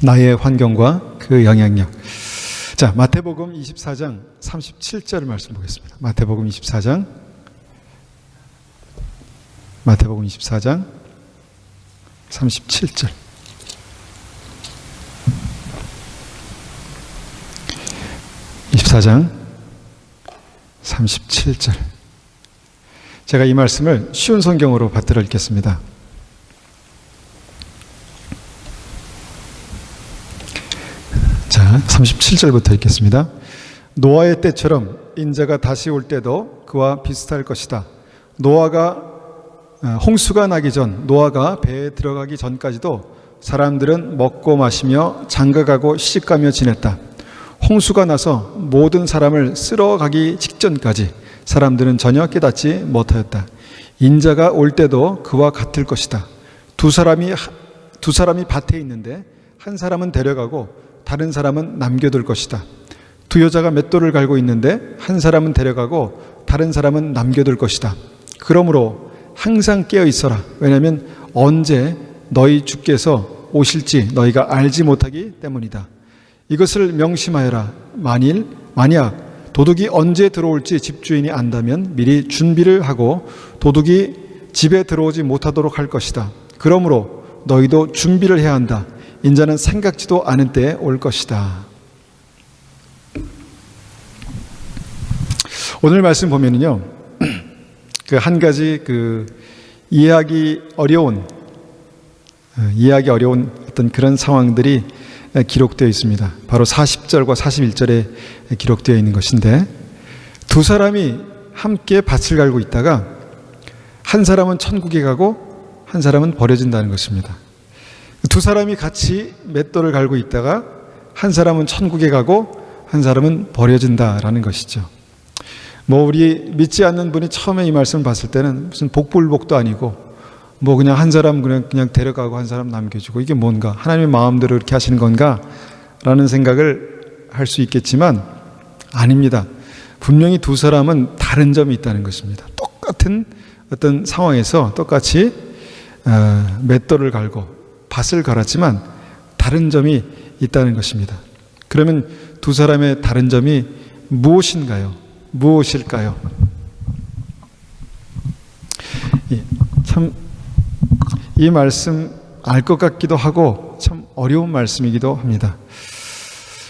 나의 환경과 그 영향력. 자, 마태복음 24장 37절 말씀 보겠습니다. 마태복음 24장 37절. (24장 37절) 제가 이 말씀을 쉬운 성경으로 받들어 읽겠습니다. 자, 37절부터 읽겠습니다. 노아의 때처럼 인자가 다시 올 때도 그와 비슷할 것이다. 홍수가 나기 전, 노아가 배에 들어가기 전까지도 사람들은 먹고 마시며 장가가고 시집가며 지냈다. 홍수가 나서 모든 사람을 쓸어가기 직전까지 사람들은 전혀 깨닫지 못하였다. 인자가 올 때도 그와 같을 것이다. 두 사람이 밭에 있는데 한 사람은 데려가고 다른 사람은 남겨둘 것이다. 두 여자가 맷돌을 갈고 있는데 한 사람은 데려가고 다른 사람은 남겨둘 것이다. 그러므로 항상 깨어 있어라. 왜냐하면 언제 너희 주께서 오실지 너희가 알지 못하기 때문이다. 이것을 명심하여라. 만약 도둑이 언제 들어올지 집주인이 안다면 미리 준비를 하고 도둑이 집에 들어오지 못하도록 할 것이다. 그러므로 너희도 준비를 해야 한다. 인자는 생각지도 않은 때에 올 것이다. 오늘 말씀 보면은요, 그 한 가지 이해하기 어려운 어떤 그런 상황들이 기록되어 있습니다. 바로 40절과 41절에 기록되어 있는 것인데, 두 사람이 함께 밭을 갈고 있다가 한 사람은 천국에 가고 한 사람은 버려진다는 것입니다. 두 사람이 같이 맷돌을 갈고 있다가 한 사람은 천국에 가고 한 사람은 버려진다라는 것이죠. 우리 믿지 않는 분이 처음에 이 말씀을 봤을 때는 무슨 복불복도 아니고 그냥 한 사람 그냥 데려가고 한 사람 남겨주고 이게 뭔가 하나님의 마음대로 이렇게 하시는 건가 라는 생각을 할 수 있겠지만 아닙니다. 분명히 두 사람은 다른 점이 있다는 것입니다. 똑같은 어떤 상황에서 똑같이 맷돌을 갈고 밭을 갈았지만 다른 점이 있다는 것입니다. 그러면 두 사람의 다른 점이 무엇일까요? 참 이 말씀 알 것 같기도 하고 참 어려운 말씀이기도 합니다.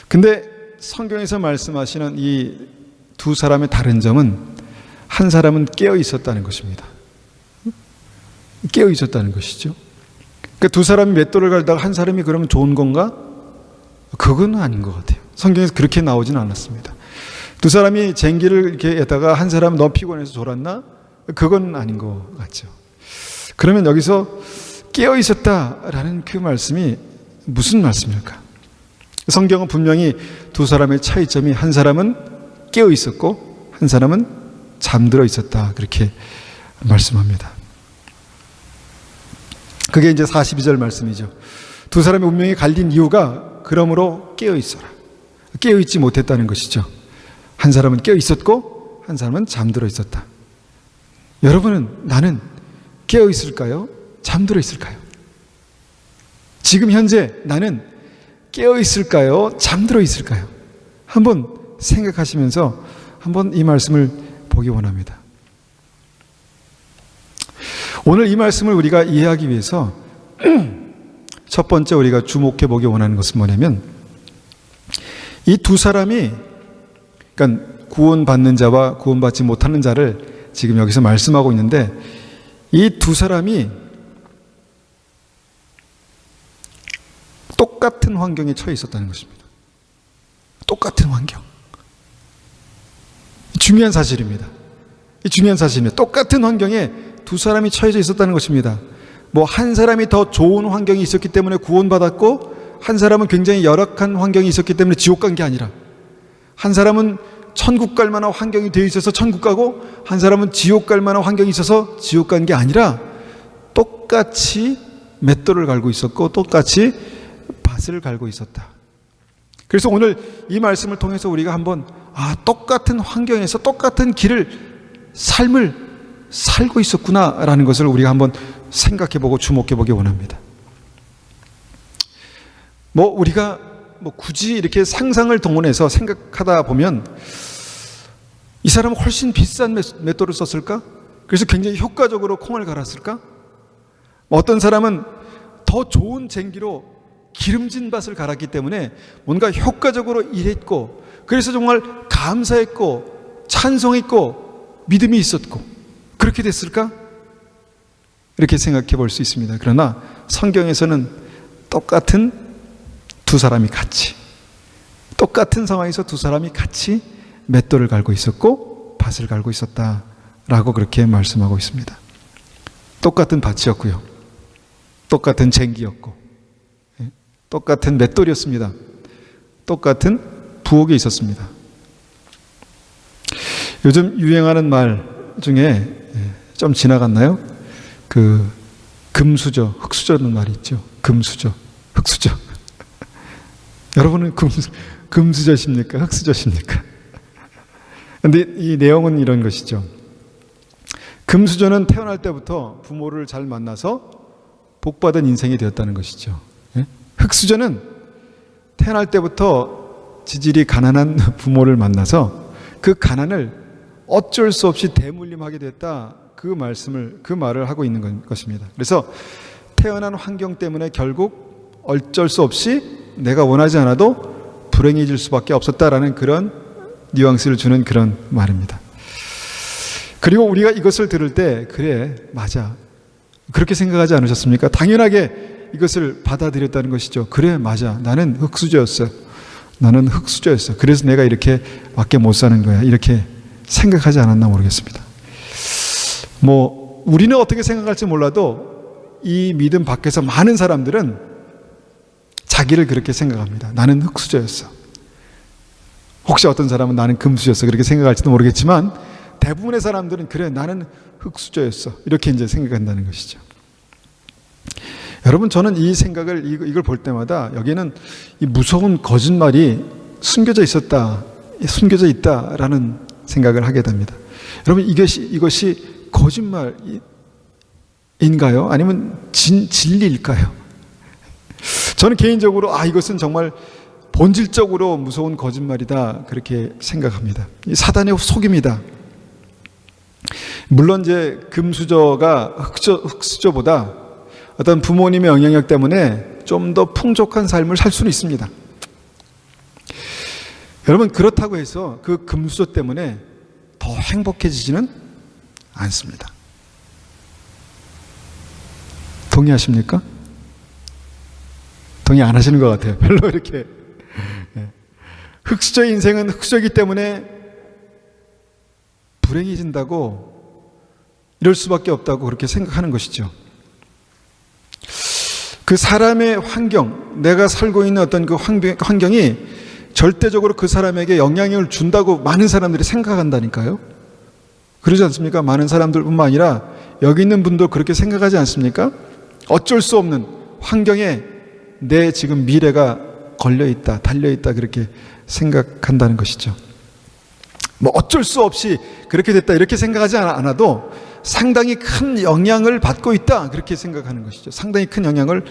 근데 성경에서 말씀하시는 이 두 사람의 다른 점은 한 사람은 깨어 있었다는 것입니다. 깨어 있었다는 것이죠. 그러니까 두 사람이 맷돌을 갈다가 한 사람이 그러면 좋은 건가? 그건 아닌 것 같아요. 성경에서 그렇게 나오지는 않았습니다. 두 사람이 쟁기를 이렇게 했다가 한 사람은 너무 피곤해서 졸았나? 그건 아닌 것 같죠. 그러면 여기서 깨어 있었다라는 그 말씀이 무슨 말씀일까? 성경은 분명히 두 사람의 차이점이 한 사람은 깨어 있었고 한 사람은 잠들어 있었다 그렇게 말씀합니다. 그게 이제 42절 말씀이죠. 두 사람의 운명이 갈린 이유가 그러므로 깨어 있어라. 깨어 있지 못했다는 것이죠. 한 사람은 깨어 있었고 한 사람은 잠들어 있었다. 여러분은 나는 깨어 있을까요? 잠들어 있을까요? 지금 현재 나는 깨어 있을까요? 잠들어 있을까요? 한번 생각하시면서 한번 이 말씀을 보기 원합니다. 오늘 이 말씀을 우리가 이해하기 위해서 첫 번째 우리가 주목해 보기 원하는 것은 뭐냐면 이 두 사람이 그러니까 구원받는 자와 구원받지 못하는 자를 지금 여기서 말씀하고 있는데 이 두 사람이 똑같은 환경에 처해 있었다는 것입니다. 똑같은 환경. 중요한 사실입니다. 이 중요한 사실입니다. 똑같은 환경에 두 사람이 처해져 있었다는 것입니다. 한 사람이 더 좋은 환경이 있었기 때문에 구원받았고 한 사람은 굉장히 열악한 환경이 있었기 때문에 지옥 간 게 아니라 한 사람은 천국 갈 만한 환경이 되어 있어서 천국 가고 한 사람은 지옥 갈 만한 환경이 있어서 지옥 간 게 아니라 똑같이 맷돌을 갈고 있었고 똑같이 밭을 갈고 있었다. 그래서 오늘 이 말씀을 통해서 우리가 한번 똑같은 환경에서 똑같은 삶을 살고 있었구나라는 것을 우리가 한번 생각해보고 주목해보기 원합니다. 우리가 굳이 이렇게 상상을 동원해서 생각하다 보면 이 사람은 훨씬 비싼 맷돌을 썼을까? 그래서 굉장히 효과적으로 콩을 갈았을까? 어떤 사람은 더 좋은 쟁기로 기름진 밭을 갈았기 때문에 뭔가 효과적으로 일했고, 그래서 정말 감사했고 찬송했고 믿음이 있었고, 그렇게 됐을까? 이렇게 생각해 볼 수 있습니다. 그러나 성경에서는 똑같은 두 사람이 같이, 똑같은 상황에서 두 사람이 같이 맷돌을 갈고 있었고 밭을 갈고 있었다라고 그렇게 말씀하고 있습니다. 똑같은 밭이었고요, 똑같은 쟁기였고, 똑같은 맷돌이었습니다. 똑같은 부엌에 있었습니다. 요즘 유행하는 말 중에 좀 지나갔나요? 금수저, 흙수저는 말이 있죠. 금수저, 흙수저. 여러분은 금수저십니까? 흙수저십니까? 근데 이 내용은 이런 것이죠. 금수저는 태어날 때부터 부모를 잘 만나서 복받은 인생이 되었다는 것이죠. 흙수저는 태어날 때부터 지질이 가난한 부모를 만나서 그 가난을 어쩔 수 없이 대물림하게 됐다, 그 말을 하고 있는 것입니다. 그래서 태어난 환경 때문에 결국 어쩔 수 없이 내가 원하지 않아도 불행해질 수밖에 없었다라는 그런 뉘앙스를 주는 그런 말입니다. 그리고 우리가 이것을 들을 때 그래, 맞아, 그렇게 생각하지 않으셨습니까? 당연하게 이것을 받아들였다는 것이죠. 그래, 맞아, 나는 흙수저였어. 나는 흙수저였어. 그래서 내가 이렇게 밖에 못 사는 거야. 이렇게 생각하지 않았나 모르겠습니다. 우리는 어떻게 생각할지 몰라도 이 믿음 밖에서 많은 사람들은 자기를 그렇게 생각합니다. 나는 흙수저였어. 혹시 어떤 사람은 나는 금수저였어 그렇게 생각할지도 모르겠지만, 대부분의 사람들은 그래, 나는 흙수저였어, 이렇게 이제 생각한다는 것이죠. 여러분, 저는 이 생각을, 이걸 볼 때마다 여기에는 이 무서운 거짓말이 숨겨져 있다라는 생각을 하게 됩니다. 여러분, 이것이 거짓말인가요? 아니면 진리일까요? 저는 개인적으로 이것은 정말 본질적으로 무서운 거짓말이다, 그렇게 생각합니다. 이 사단의 속임이다. 물론 이제 금수저가 흙수저보다 어떤 부모님의 영향력 때문에 좀 더 풍족한 삶을 살 수는 있습니다. 여러분, 그렇다고 해서 그 금수저 때문에 더 행복해지지는 않습니다. 동의하십니까? 동의 안 하시는 것 같아요. 별로 이렇게. 흙수저의 인생은 흙수저이기 때문에 불행해진다고, 이럴 수밖에 없다고 그렇게 생각하는 것이죠. 그 사람의 환경, 내가 살고 있는 어떤 그 환경이 절대적으로 그 사람에게 영향을 준다고 많은 사람들이 생각한다니까요. 그러지 않습니까? 많은 사람들뿐만 아니라 여기 있는 분도 그렇게 생각하지 않습니까? 어쩔 수 없는 환경에 내 지금 미래가 걸려있다, 달려있다, 그렇게 생각한다는 것이죠. 어쩔 수 없이 그렇게 됐다, 이렇게 생각하지 않아도 상당히 큰 영향을 받고 있다, 그렇게 생각하는 것이죠. 상당히 큰 영향을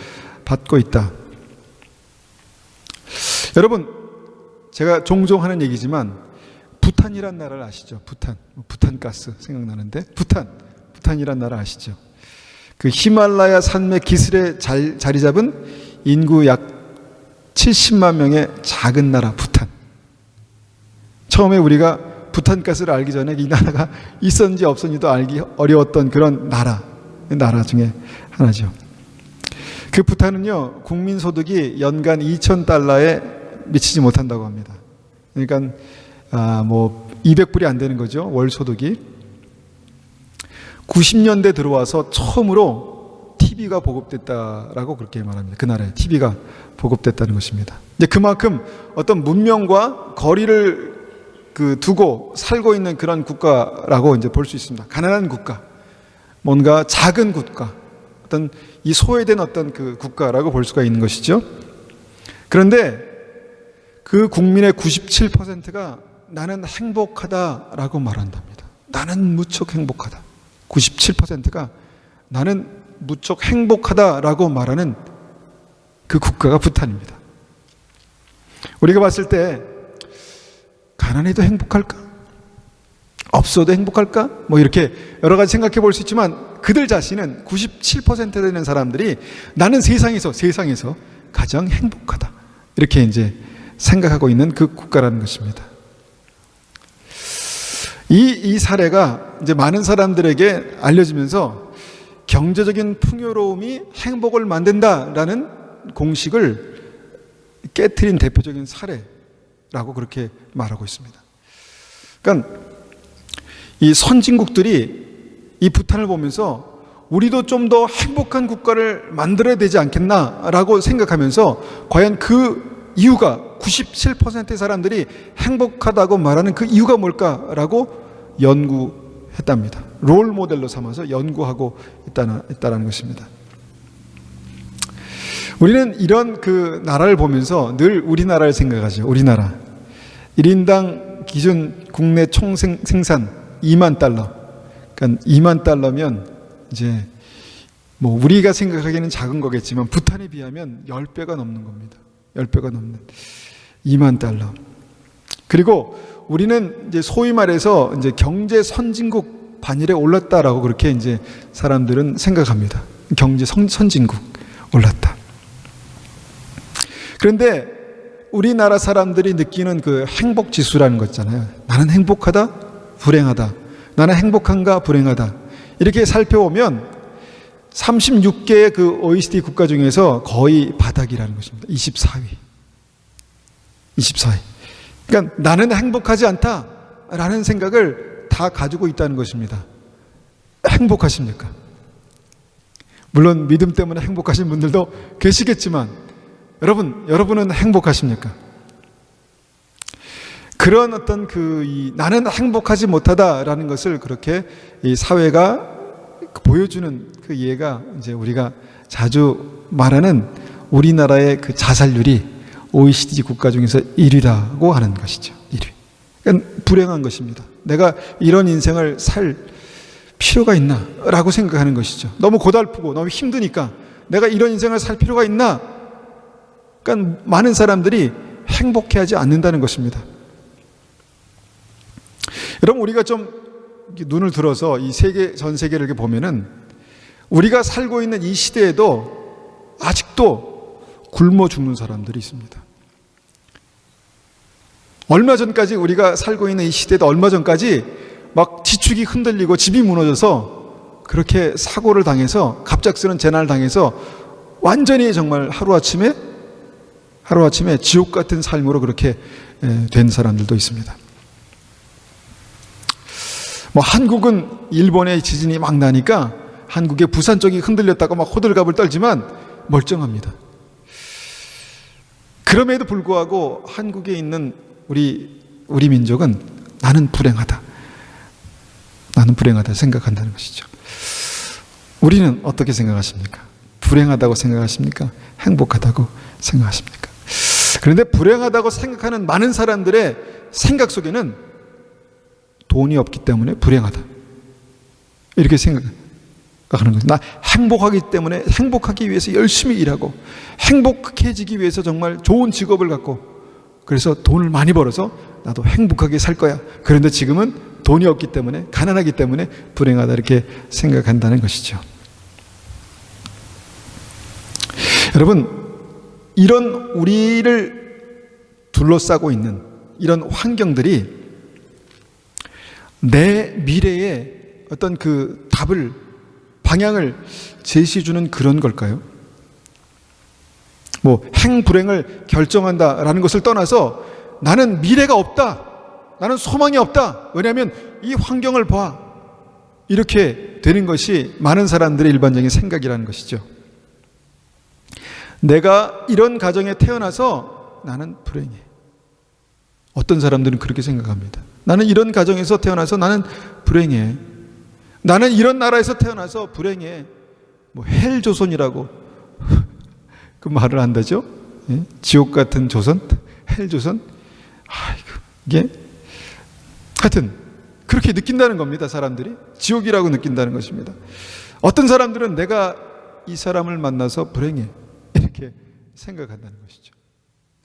받고 있다. 여러분, 제가 종종 하는 얘기지만 부탄이란 나라를 아시죠? 부탄가스 생각나는데, 부탄이란 나라 아시죠? 그 히말라야 산맥 기슭에 자리 잡은 인구 약 70만 명의 작은 나라 부탄. 처음에 우리가 부탄가스를 알기 전에 이 나라가 있었는지 없었는지도 알기 어려웠던 그런 나라 중에 하나죠. 그 부탄은요, 국민 소득이 연간 2,000달러에 미치지 못한다고 합니다. 그러니까 200불이 안 되는 거죠, 월 소득이. 90년대 들어와서 처음으로 TV가 보급됐다라고 그렇게 말합니다. 그 나라에 TV가 보급됐다는 것입니다. 이제 그만큼 어떤 문명과 거리를 두고 살고 있는 그런 국가라고 이제 볼 수 있습니다. 가난한 국가, 뭔가 작은 국가, 어떤 이 소외된 어떤 그 국가라고 볼 수가 있는 것이죠. 그런데 그 국민의 97%가 나는 행복하다라고 말한답니다. 나는 무척 행복하다. 97%가 나는 무척 행복하다라고 말하는 그 국가가 부탄입니다. 우리가 봤을 때 가난해도 행복할까? 없어도 행복할까? 뭐 이렇게 여러 가지 생각해 볼 수 있지만 그들 자신은 97% 되는 사람들이 나는 세상에서 가장 행복하다. 이렇게 이제 생각하고 있는 그 국가라는 것입니다. 이 사례가 이제 많은 사람들에게 알려지면서 경제적인 풍요로움이 행복을 만든다라는 공식을 깨트린 대표적인 사례라고 그렇게 말하고 있습니다. 그러니까 이 선진국들이 이 부탄을 보면서 우리도 좀 더 행복한 국가를 만들어야 되지 않겠나라고 생각하면서 과연 그 이유가 97%의 사람들이 행복하다고 말하는 그 이유가 뭘까라고 연구했답니다. 롤 모델로 삼아서 연구하고 있다는 것입니다. 우리는 이런 그 나라를 보면서 늘 우리나라를 생각하죠. 우리나라 1인당 기준 국내 총생산 2만 달러. 그러니까 2만 달러면 이제 뭐 우리가 생각하기에는 작은 거겠지만 부탄에 비하면 10배가 넘는 겁니다. 10배가 넘는 2만 달러. 그리고 우리는 이제 소위 말해서 이제 경제 선진국 반열에 올랐다라고 그렇게 이제 사람들은 생각합니다. 경제 선진국 올랐다. 그런데 우리나라 사람들이 느끼는 그 행복 지수라는 거 있잖아요. 나는 행복하다, 불행하다. 나는 행복한가, 불행하다. 이렇게 살펴보면 36개의 그 OECD 국가 중에서 거의 바닥이라는 것입니다. 24위. 24위. 그러니까 나는 행복하지 않다라는 생각을 다 가지고 있다는 것입니다. 행복하십니까? 물론 믿음 때문에 행복하신 분들도 계시겠지만 여러분은 행복하십니까? 그런 어떤 나는 행복하지 못하다라는 것을 그렇게 이 사회가 보여주는 그 예가 이제 우리가 자주 말하는 우리나라의 그 자살률이 OECD 국가 중에서 1위라고 하는 것이죠. 1위. 그러니까 불행한 것입니다. 내가 이런 인생을 살 필요가 있나? 라고 생각하는 것이죠. 너무 고달프고 너무 힘드니까 내가 이런 인생을 살 필요가 있나? 그러니까 많은 사람들이 행복해하지 않는다는 것입니다. 여러분 우리가 좀 눈을 들어서 전 세계를 이렇게 보면은 우리가 살고 있는 이 시대에도 아직도 굶어 죽는 사람들이 있습니다. 얼마 전까지 우리가 살고 있는 이 시대도 얼마 전까지 막 지축이 흔들리고 집이 무너져서 그렇게 사고를 당해서 갑작스런 재난을 당해서 완전히 정말 하루아침에 지옥 같은 삶으로 그렇게 된 사람들도 있습니다. 뭐 한국은 일본의 지진이 막 나니까 한국의 부산 쪽이 흔들렸다고 막 호들갑을 떨지만 멀쩡합니다. 그럼에도 불구하고 한국에 있는 우리 민족은 나는 불행하다 생각한다는 것이죠. 우리는 어떻게 생각하십니까? 불행하다고 생각하십니까? 행복하다고 생각하십니까? 그런데 불행하다고 생각하는 많은 사람들의 생각 속에는 돈이 없기 때문에 불행하다. 이렇게 생각하는 거죠. 나 행복하기 위해서 열심히 일하고 행복해지기 위해서 정말 좋은 직업을 갖고 그래서 돈을 많이 벌어서 나도 행복하게 살 거야. 그런데 지금은 돈이 없기 때문에 가난하기 때문에 불행하다 이렇게 생각한다는 것이죠. 여러분 이런 우리를 둘러싸고 있는 이런 환경들이 내 미래의 어떤 그 방향을 제시해주는 그런 걸까요? 뭐 행불행을 결정한다라는 것을 떠나서 나는 미래가 없다. 나는 소망이 없다. 왜냐하면 이 환경을 봐. 이렇게 되는 것이 많은 사람들의 일반적인 생각이라는 것이죠. 내가 이런 가정에 태어나서 나는 불행해. 어떤 사람들은 그렇게 생각합니다. 나는 이런 가정에서 태어나서 나는 불행해. 나는 이런 나라에서 태어나서 불행해. 뭐 헬조선이라고 그 말을 한다죠. 예? 지옥 같은 조선, 헬조선. 이게 하여튼 그렇게 느낀다는 겁니다. 사람들이 지옥이라고 느낀다는 것입니다. 어떤 사람들은 내가 이 사람을 만나서 불행해 이렇게 생각한다는 것이죠.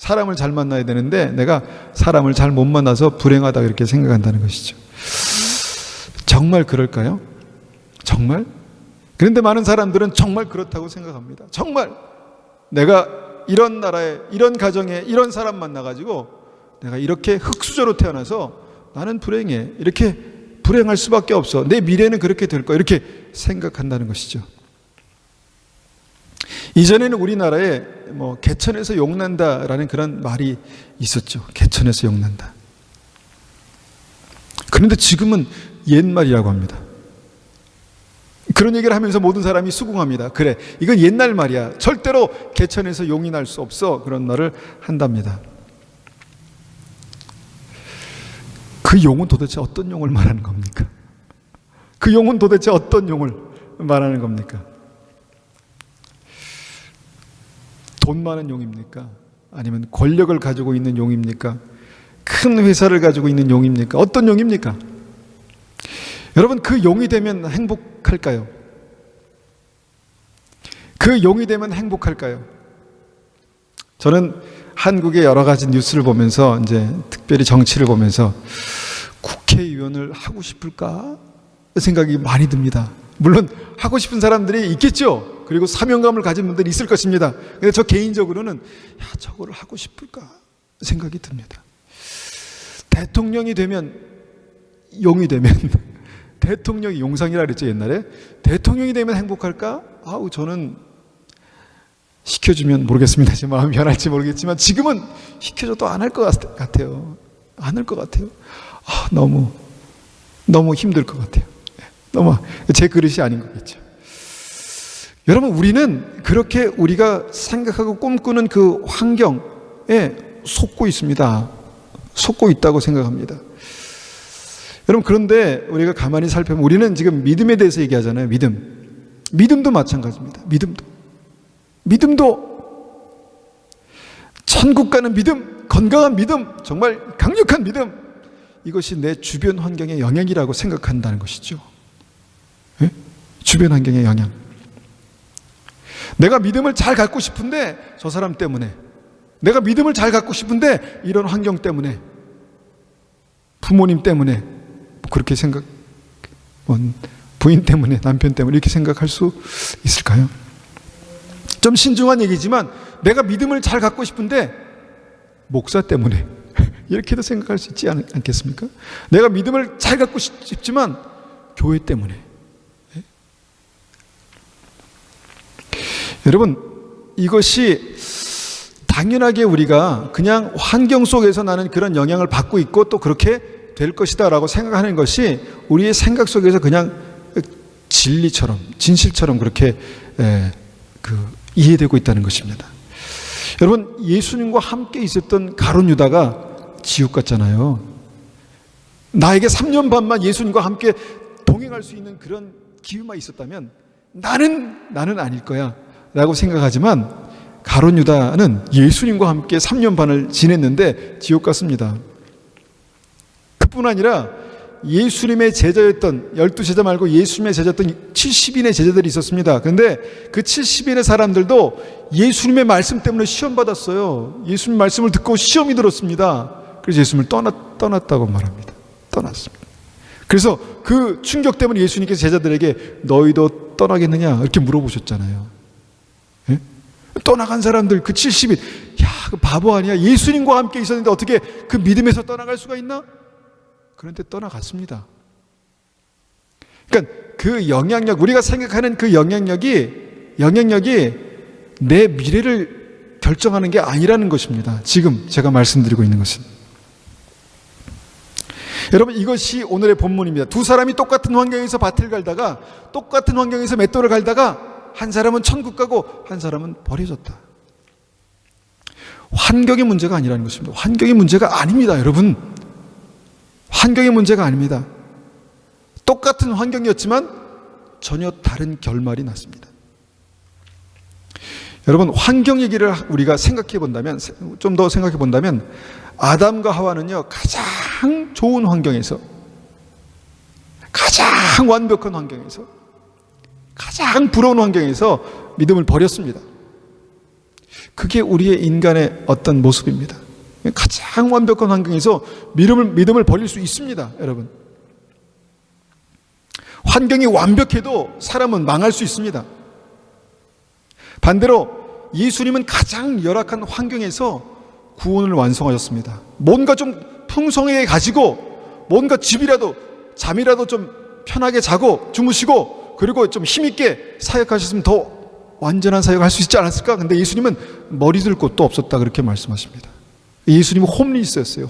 사람을 잘 만나야 되는데 내가 사람을 잘 못 만나서 불행하다 이렇게 생각한다는 것이죠. 정말 그럴까요? 정말? 그런데 많은 사람들은 정말 그렇다고 생각합니다. 정말 내가 이런 나라에 이런 가정에 이런 사람 만나가지고 내가 이렇게 흙수저로 태어나서 나는 불행해. 이렇게 불행할 수밖에 없어. 내 미래는 그렇게 될 거야. 이렇게 생각한다는 것이죠. 이전에는 우리나라에 개천에서 용난다라는 그런 말이 있었죠. 개천에서 용난다. 그런데 지금은 옛말이라고 합니다. 그런 얘기를 하면서 모든 사람이 수긍합니다. 그래, 이건 옛날 말이야. 절대로 개천에서 용이 날 수 없어. 그런 말을 한답니다. 그 용은 도대체 어떤 용을 말하는 겁니까? 그 용은 도대체 어떤 용을 말하는 겁니까? 돈 많은 용입니까? 아니면 권력을 가지고 있는 용입니까? 큰 회사를 가지고 있는 용입니까? 어떤 용입니까? 여러분, 그 용이 되면 행복할까요? 그 용이 되면 행복할까요? 저는 한국의 여러 가지 뉴스를 보면서 이제 특별히 정치를 보면서 국회의원을 하고 싶을까 생각이 많이 듭니다. 물론 하고 싶은 사람들이 있겠죠. 그리고 사명감을 가진 분들이 있을 것입니다. 근데 저 개인적으로는 저거를 하고 싶을까 생각이 듭니다. 대통령이 되면, 용이 되면 대통령이 용상이라 그랬죠, 옛날에. 대통령이 되면 행복할까? 저는 시켜주면 모르겠습니다. 제 마음이 변할지 모르겠지만 지금은 시켜줘도 안 할 것 같아요. 안 할 것 같아요. 너무 힘들 것 같아요. 너무 제 그릇이 아닌 거겠죠. 여러분, 우리는 그렇게 우리가 생각하고 꿈꾸는 그 환경에 속고 있습니다. 속고 있다고 생각합니다. 여러분, 그런데 우리가 가만히 살펴보면 우리는 지금 믿음에 대해서 얘기하잖아요. 믿음도 마찬가지입니다. 믿음도 천국 가는 믿음, 건강한 믿음, 정말 강력한 믿음, 이것이 내 주변 환경의 영향이라고 생각한다는 것이죠. 네? 주변 환경의 영향. 내가 믿음을 잘 갖고 싶은데 저 사람 때문에, 내가 믿음을 잘 갖고 싶은데 이런 환경 때문에, 부모님 때문에, 그렇게 생각, 부인 때문에, 남편 때문에 이렇게 생각할 수 있을까요? 좀 신중한 얘기지만 내가 믿음을 잘 갖고 싶은데 목사 때문에 이렇게도 생각할 수 있지 않겠습니까? 내가 믿음을 잘 갖고 싶지만 교회 때문에. 여러분, 이것이 당연하게 우리가 그냥 환경 속에서 나는 그런 영향을 받고 있고 또 그렇게 될 것이다 라고 생각하는 것이 우리의 생각 속에서 그냥 진리처럼, 진실처럼 그렇게 이해되고 있다는 것입니다. 여러분, 예수님과 함께 있었던 가룟 유다가 지옥 갔잖아요. 나에게 3년 반만 예수님과 함께 동행할 수 있는 그런 기회만 있었다면 나는 아닐 거야 라고 생각하지만, 가룟 유다는 예수님과 함께 3년 반을 지냈는데 지옥 갔습니다. 그뿐 아니라 예수님의 제자였던, 12제자 말고 예수님의 제자였던 70인의 제자들이 있었습니다. 그런데 그 70인의 사람들도 예수님의 말씀 때문에 시험 받았어요. 예수님 말씀을 듣고 시험이 들었습니다. 그래서 예수님을 떠났다고 말합니다. 떠났습니다. 그래서 그 충격 때문에 예수님께서 제자들에게 너희도 떠나겠느냐 이렇게 물어보셨잖아요. 예? 떠나간 사람들, 그 70인, 그 바보 아니야? 예수님과 함께 있었는데 어떻게 그 믿음에서 떠나갈 수가 있나? 그런데 떠나갔습니다. 그러니까 그 영향력, 우리가 생각하는 그 영향력이 내 미래를 결정하는 게 아니라는 것입니다. 지금 제가 말씀드리고 있는 것은. 여러분, 이것이 오늘의 본문입니다. 두 사람이 똑같은 환경에서 밭을 갈다가, 똑같은 환경에서 맷돌을 갈다가 한 사람은 천국 가고 한 사람은 버려졌다. 환경의 문제가 아니라는 것입니다. 환경의 문제가 아닙니다, 여러분. 환경의 문제가 아닙니다. 똑같은 환경이었지만 전혀 다른 결말이 났습니다. 여러분, 환경 얘기를 우리가 생각해 본다면, 좀 더 생각해 본다면, 아담과 하와는요, 가장 좋은 환경에서, 가장 완벽한 환경에서, 가장 부러운 환경에서 믿음을 버렸습니다. 그게 우리의 인간의 어떤 모습입니다. 가장 완벽한 환경에서 믿음을 버릴 수 있습니다, 여러분. 환경이 완벽해도 사람은 망할 수 있습니다. 반대로 예수님은 가장 열악한 환경에서 구원을 완성하셨습니다. 뭔가 좀 풍성하게 가지고 뭔가 집이라도 잠이라도 좀 편하게 자고 주무시고 그리고 좀 힘있게 사역하셨으면 더 완전한 사역을 할 수 있지 않았을까? 근데 예수님은 머리 들 곳도 없었다 그렇게 말씀하십니다. 예수님은 홈리스였어요.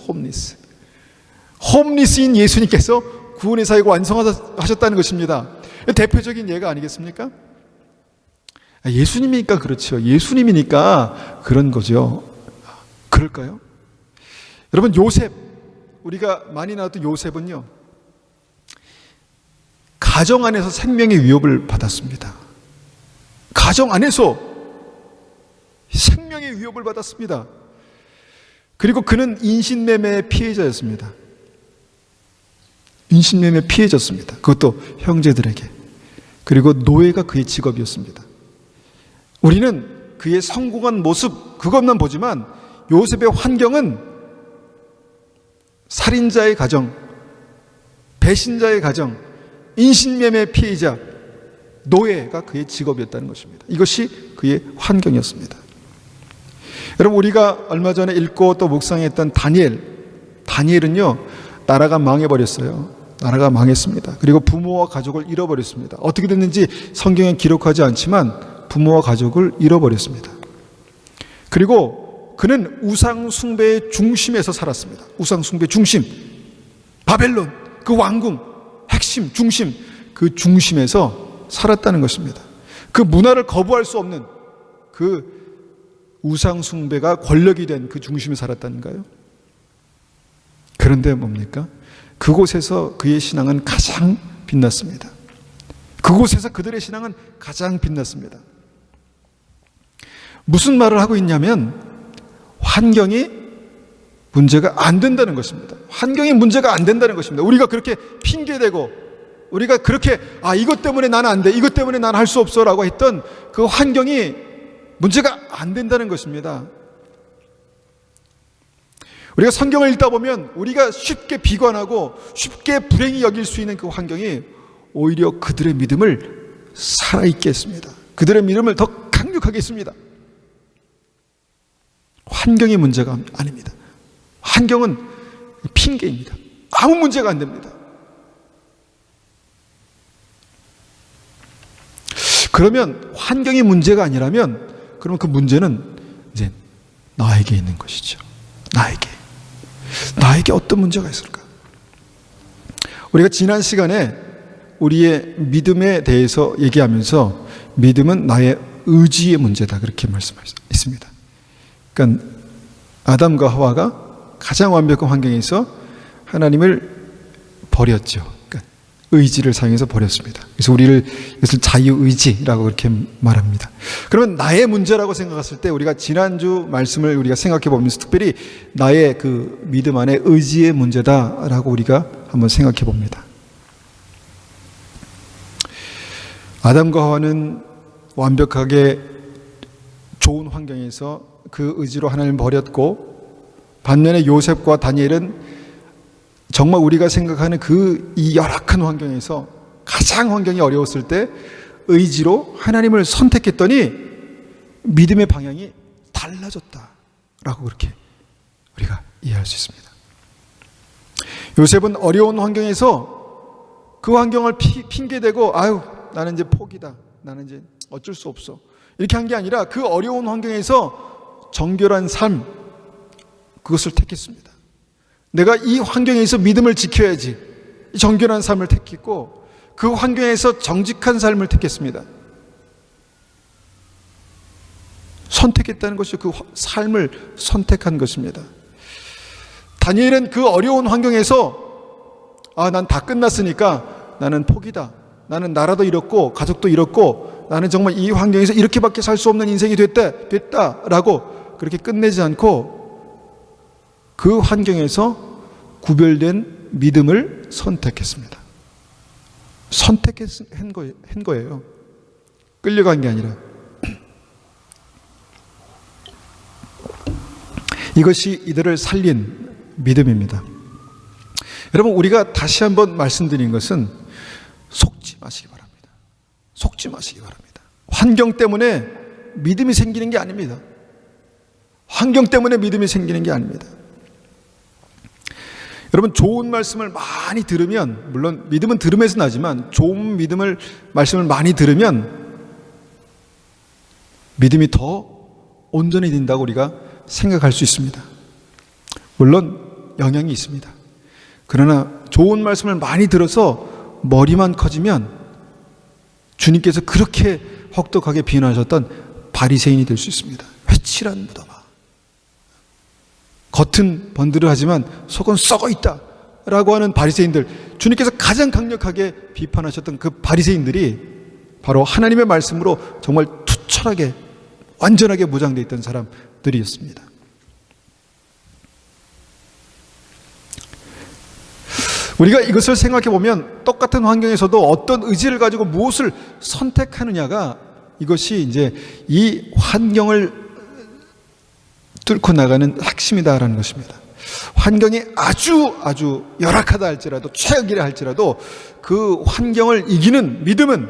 홈리스인 예수님께서 구원의 사역을 완성하셨다는 것입니다. 대표적인 예가 아니겠습니까? 예수님이니까 그렇죠. 예수님이니까 그런 거죠. 그럴까요? 여러분, 요셉, 우리가 많이 나왔던 요셉은요, 가정 안에서 생명의 위협을 받았습니다. 가정 안에서 생명의 위협을 받았습니다. 그리고 그는 인신매매의 피해자였습니다. 인신매매 피해졌습니다. 그것도 형제들에게. 그리고 노예가 그의 직업이었습니다. 우리는 그의 성공한 모습, 그것만 보지만 요셉의 환경은 살인자의 가정, 배신자의 가정, 인신매매 피해자, 노예가 그의 직업이었다는 것입니다. 이것이 그의 환경이었습니다. 여러분, 우리가 얼마 전에 읽고 또 묵상했던 다니엘은요, 나라가 망해버렸어요. 나라가 망했습니다. 그리고 부모와 가족을 잃어버렸습니다. 어떻게 됐는지 성경에 기록하지 않지만 부모와 가족을 잃어버렸습니다. 그리고 그는 우상 숭배의 중심에서 살았습니다. 우상 숭배 중심, 바벨론, 그 왕궁, 핵심, 중심, 그 중심에서 살았다는 것입니다. 그 문화를 거부할 수 없는 그 우상 숭배가 권력이 된 그 중심에 살았다는가요? 그런데 뭡니까? 그곳에서 그의 신앙은 가장 빛났습니다. 그곳에서 그들의 신앙은 가장 빛났습니다. 무슨 말을 하고 있냐면 환경이 문제가 안 된다는 것입니다. 환경이 문제가 안 된다는 것입니다. 우리가 그렇게 핑계대고 우리가 그렇게 이것 때문에 나는 안 돼, 이것 때문에 나는 할 수 없어 라고 했던 그 환경이 문제가 안 된다는 것입니다. 우리가 성경을 읽다 보면 우리가 쉽게 비관하고 쉽게 불행히 여길 수 있는 그 환경이 오히려 그들의 믿음을 살아있게 했습니다. 그들의 믿음을 더 강력하게 했습니다. 환경이 문제가 아닙니다. 환경은 핑계입니다. 아무 문제가 안 됩니다. 그러면 환경이 문제가 아니라면 그러면 그 문제는 이제 나에게 있는 것이죠. 나에게 어떤 문제가 있을까? 우리가 지난 시간에 우리의 믿음에 대해서 얘기하면서 믿음은 나의 의지의 문제다 그렇게 말씀하셨습니다. 그러니까 아담과 하와가 가장 완벽한 환경에서 하나님을 버렸죠. 그러니까 의지를 사용해서 버렸습니다. 그래서 이것을 자유의지라고 그렇게 말합니다. 그러면 나의 문제라고 생각했을 때 우리가 지난주 말씀을 우리가 생각해 보면서 특별히 나의 그 믿음 안에 의지의 문제다라고 우리가 한번 생각해 봅니다. 아담과 하와는 완벽하게 좋은 환경에서 그 의지로 하나님을 버렸고, 반면에 요셉과 다니엘은 정말 우리가 생각하는 이 열악한 환경에서 가장 환경이 어려웠을 때 의지로 하나님을 선택했더니 믿음의 방향이 달라졌다라고 그렇게 우리가 이해할 수 있습니다. 요셉은 어려운 환경에서 그 환경을 핑계대고 나는 이제 포기다, 나는 이제 어쩔 수 없어 이렇게 한 게 아니라 그 어려운 환경에서 정결한 삶, 그것을 택했습니다. 내가 이 환경에서 믿음을 지켜야지, 정결한 삶을 택했고 그 환경에서 정직한 삶을 택했습니다. 선택했다는 것이 그 삶을 선택한 것입니다. 다니엘은 그 어려운 환경에서 난 다 끝났으니까 나는 포기다, 나는 나라도 잃었고 가족도 잃었고 나는 정말 이 환경에서 이렇게밖에 살 수 없는 인생이 됐다라고 그렇게 끝내지 않고 그 환경에서 구별된 믿음을 선택했습니다. 선택한 거예요. 끌려간 게 아니라. 이것이 이들을 살린 믿음입니다. 여러분, 우리가 다시 한번 말씀드린 것은 속지 마시기 바랍니다. 속지 마시기 바랍니다. 환경 때문에 믿음이 생기는 게 아닙니다. 환경 때문에 믿음이 생기는 게 아닙니다. 여러분, 좋은 말씀을 많이 들으면, 물론 믿음은 들음에서 나지만 좋은 말씀을 많이 들으면 믿음이 더 온전해진다고 우리가 생각할 수 있습니다. 물론 영향이 있습니다. 그러나 좋은 말씀을 많이 들어서 머리만 커지면 주님께서 그렇게 혹독하게 비난하셨던 바리새인이 될 수 있습니다. 회칠한 무덤아, 겉은 번드르하지만 속은 썩어 있다 라고 하는 바리새인들, 주님께서 가장 강력하게 비판하셨던 그 바리새인들이 바로 하나님의 말씀으로 정말 투철하게 완전하게 무장되어 있던 사람들이었습니다. 우리가 이것을 생각해 보면 똑같은 환경에서도 어떤 의지를 가지고 무엇을 선택하느냐가, 이것이 이제 이 환경을 뚫고 나가는 핵심이다라는 것입니다. 환경이 아주 열악하다 할지라도, 최악이라 할지라도 그 환경을 이기는 믿음은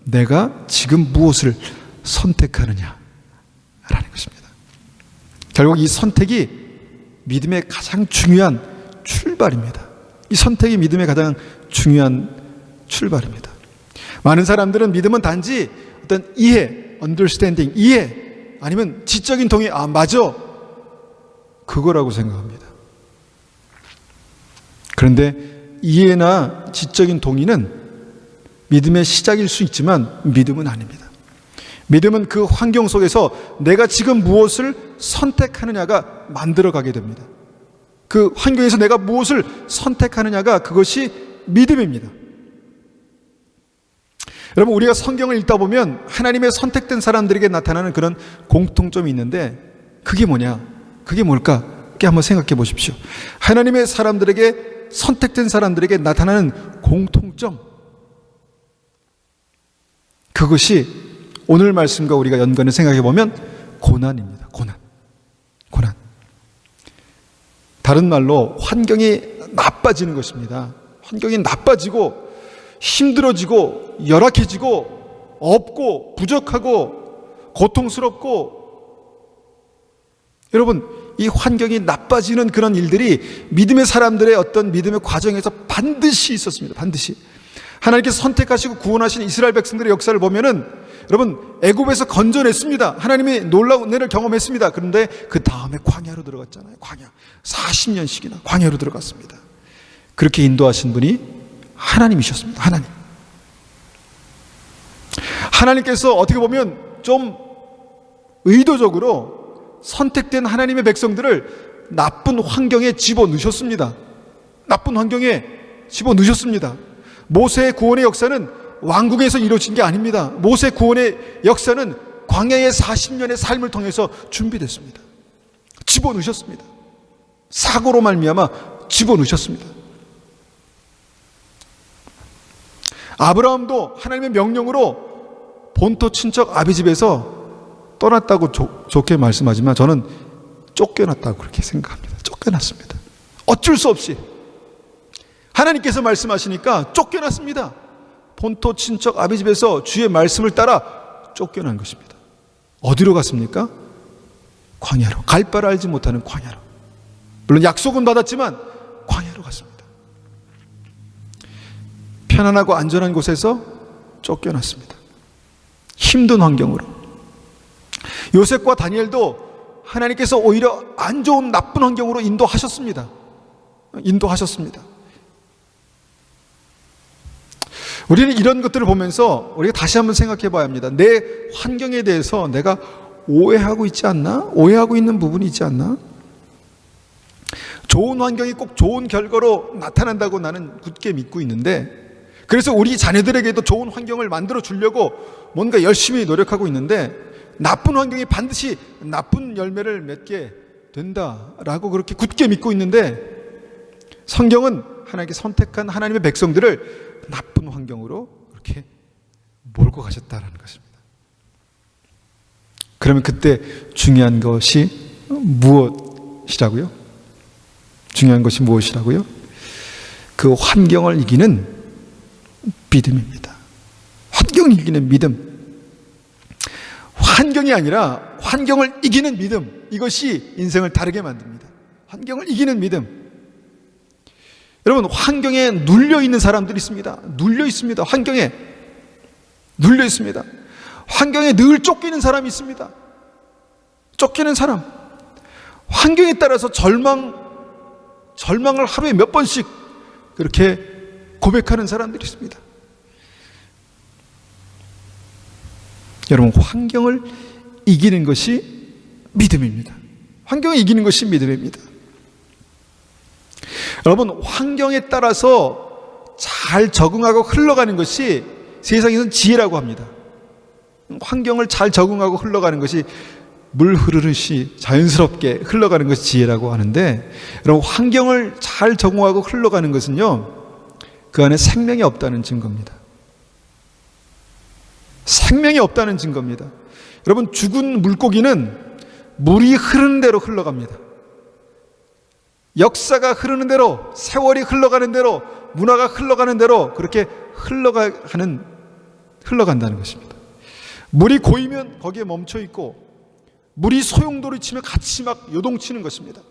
내가 지금 무엇을 선택하느냐라는 것입니다. 결국 이 선택이 믿음의 가장 중요한 출발입니다. 이 선택이 믿음의 가장 중요한 출발입니다. 많은 사람들은 믿음은 단지 어떤 이해, understanding, 이해, 아니면 지적인 동의, 아 맞아, 그거라고 생각합니다. 그런데 이해나 지적인 동의는 믿음의 시작일 수 있지만 믿음은 아닙니다. 믿음은 그 환경 속에서 내가 지금 무엇을 선택하느냐가 만들어가게 됩니다. 그 환경에서 내가 무엇을 선택하느냐가, 그것이 믿음입니다. 여러분, 우리가 성경을 읽다 보면 하나님의 선택된 사람들에게 나타나는 그런 공통점이 있는데, 그게 뭐냐? 그게 뭘까? 그게 한번 생각해 보십시오. 하나님의 사람들에게, 선택된 사람들에게 나타나는 공통점, 그것이 오늘 말씀과 우리가 연관을 생각해 보면 고난입니다. 고난. 다른 말로 환경이 나빠지는 것입니다. 환경이 나빠지고 힘들어지고 열악해지고 없고 부족하고 고통스럽고, 여러분, 이 환경이 나빠지는 그런 일들이 믿음의 사람들의 어떤 믿음의 과정에서 반드시 있었습니다. 반드시. 하나님께서 선택하시고 구원하신 이스라엘 백성들의 역사를 보면은, 여러분, 애굽에서 건져냈습니다. 하나님이 놀라운 은혜를 경험했습니다. 그런데 그 다음에 광야로 들어갔잖아요. 광야. 40년씩이나 광야로 들어갔습니다. 그렇게 인도하신 분이 하나님이셨습니다. 하나님께서 어떻게 보면 좀 의도적으로 선택된 하나님의 백성들을 나쁜 환경에 집어넣으셨습니다. 나쁜 환경에 집어넣으셨습니다. 모세의 구원의 역사는 왕궁에서 이루어진 게 아닙니다. 모세 구원의 역사는 광야의 40년의 삶을 통해서 준비됐습니다. 집어넣으셨습니다. 사고로 말미암아 집어넣으셨습니다. 아브라함도 하나님의 명령으로 본토 친척 아비집에서 떠났다고 좋게 말씀하지만 저는 쫓겨났다고 그렇게 생각합니다. 쫓겨났습니다. 어쩔 수 없이 하나님께서 말씀하시니까 쫓겨났습니다. 본토 친척 아비집에서 주의 말씀을 따라 쫓겨난 것입니다. 어디로 갔습니까? 광야로. 갈 바를 알지 못하는 광야로. 물론 약속은 받았지만 광야로 갔습니다. 편안하고 안전한 곳에서 쫓겨났습니다. 힘든 환경으로. 요셉과 다니엘도 하나님께서 오히려 안 좋은 나쁜 환경으로 인도하셨습니다. 우리는 이런 것들을 보면서 우리가 다시 한번 생각해 봐야 합니다. 내 환경에 대해서 내가 오해하고 있지 않나? 오해하고 있는 부분이 있지 않나? 좋은 환경이 꼭 좋은 결과로 나타난다고 나는 굳게 믿고 있는데, 그래서 우리 자녀들에게도 좋은 환경을 만들어 주려고 뭔가 열심히 노력하고 있는데, 나쁜 환경이 반드시 나쁜 열매를 맺게 된다라고 그렇게 굳게 믿고 있는데, 성경은 하나님께 선택한 하나님의 백성들을 나쁜 환경으로 그렇게 몰고 가셨다는 것입니다. 그러면 그때 중요한 것이 무엇이라고요? 중요한 것이 무엇이라고요? 그 환경을 이기는 믿음입니다. 환경을 이기는 믿음. 환경이 아니라 환경을 이기는 믿음. 이것이 인생을 다르게 만듭니다. 환경을 이기는 믿음. 여러분, 환경에 눌려 있는 사람들이 있습니다. 눌려 있습니다. 환경에 눌려 있습니다. 환경에 늘 쫓기는 사람이 있습니다. 쫓기는 사람. 환경에 따라서 절망을 하루에 몇 번씩 그렇게 고백하는 사람들이 있습니다. 여러분, 환경을 이기는 것이 믿음입니다. 환경을 이기는 것이 믿음입니다. 여러분, 환경에 따라서 잘 적응하고 흘러가는 것이 세상에서는 지혜라고 합니다. 환경을 잘 적응하고 흘러가는 것이 물 흐르듯이 자연스럽게 흘러가는 것이 지혜라고 하는데, 여러분, 환경을 잘 적응하고 흘러가는 것은요, 그 안에 생명이 없다는 증거입니다. 생명이 없다는 증거입니다. 여러분, 죽은 물고기는 물이 흐르는 대로 흘러갑니다. 역사가 흐르는 대로, 세월이 흘러가는 대로, 문화가 흘러가는 대로 그렇게 흘러간다는 것입니다. 물이 고이면 거기에 멈춰 있고, 물이 소용돌이 치면 같이 막 요동치는 것입니다.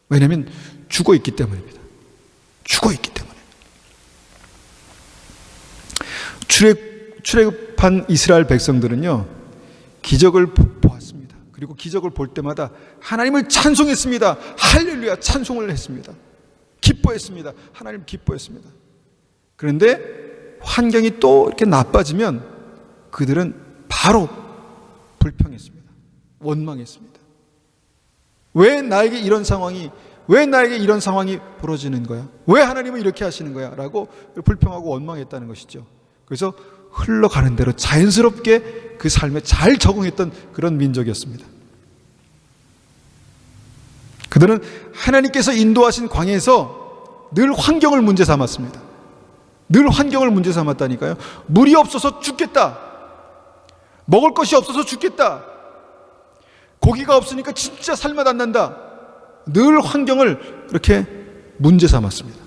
왜냐하면 죽어 있기 때문입니다. 죽어 있기 때문에. 출애굽한 이스라엘 백성들은요, 기적을 보았습니다. 그리고 기적을 볼 때마다 하나님을 찬송했습니다. 할렐루야, 찬송을 했습니다. 기뻐했습니다. 하나님 기뻐했습니다. 그런데 환경이 또 이렇게 나빠지면 그들은 바로 불평했습니다. 원망했습니다. 왜 나에게 이런 상황이 벌어지는 거야? 왜 하나님은 이렇게 하시는 거야? 라고 불평하고 원망했다는 것이죠. 그래서 흘러가는 대로 자연스럽게 그 삶에 잘 적응했던 그런 민족이었습니다. 그들은 하나님께서 인도하신 광야에서 늘 환경을 문제 삼았습니다. 늘 환경을 문제 삼았다니까요. 물이 없어서 죽겠다. 먹을 것이 없어서 죽겠다. 고기가 없으니까 진짜 살맛 안 난다. 늘 환경을 그렇게 문제 삼았습니다.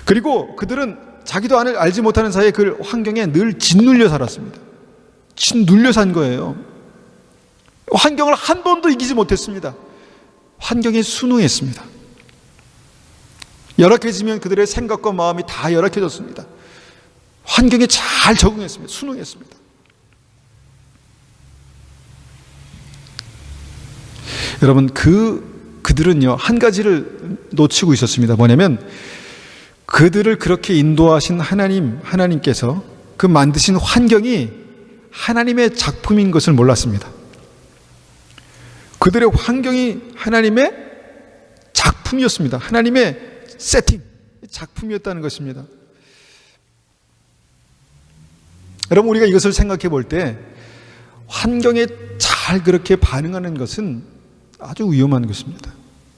그리고 그들은 자기도 알지 못하는 사이에 그 환경에 늘 짓눌려 살았습니다. 짓눌려 산 거예요. 환경을 한 번도 이기지 못했습니다. 환경에 순응했습니다. 열악해지면 그들의 생각과 마음이 다 열악해졌습니다. 환경에 잘 적응했습니다. 순응했습니다. 여러분, 그들은요, 한 가지를 놓치고 있었습니다. 뭐냐면, 그들을 그렇게 인도하신 하나님께서 그 만드신 환경이 하나님의 작품인 것을 몰랐습니다. 그들의 환경이 하나님의 작품이었습니다. 하나님의 세팅, 작품이었다는 것입니다. 여러분, 우리가 이것을 생각해 볼 때 환경에 잘 그렇게 반응하는 것은 아주 위험한 것입니다.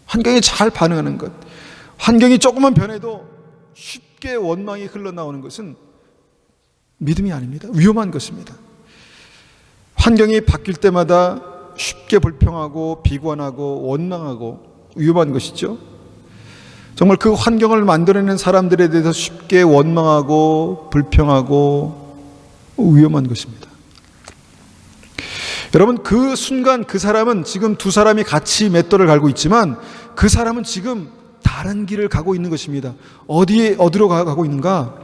환경에 잘 반응하는 것, 환경이 조금만 변해도 쉽게 원망이 흘러나오는 것은 믿음이 아닙니다. 위험한 것입니다. 환경이 바뀔 때마다 쉽게 불평하고 비관하고 원망하고 위험한 것이죠. 정말 그 환경을 만들어내는 사람들에 대해서 쉽게 원망하고 불평하고 위험한 것입니다. 여러분, 그 순간 그 사람은 지금 두 사람이 같이 맷돌을 갈고 있지만 그 사람은 지금 다른 길을 가고 있는 것입니다. 어디로 가고 있는가?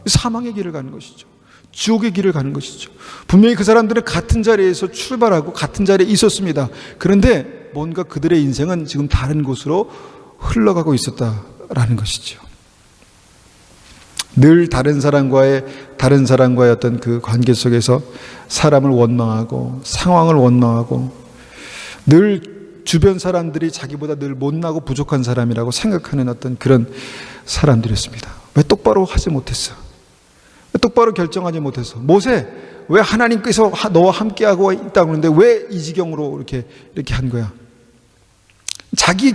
사망의 길을 가는 것이죠. 지옥의 길을 가는 것이죠. 분명히 그 사람들은 같은 자리에서 출발하고 같은 자리에 있었습니다. 그런데 뭔가 그들의 인생은 지금 다른 곳으로 흘러가고 있었다라는 것이죠. 늘 다른 사람과의 어떤 그 관계 속에서 사람을 원망하고 상황을 원망하고 늘 주변 사람들이 자기보다 늘 못나고 부족한 사람이라고 생각하는 어떤 그런 사람들이었습니다. 왜 똑바로 하지 못했어? 왜 똑바로 결정하지 못했어? 모세, 왜 하나님께서 너와 함께하고 있다고 하는데 왜 이 지경으로 이렇게 한 거야? 자기의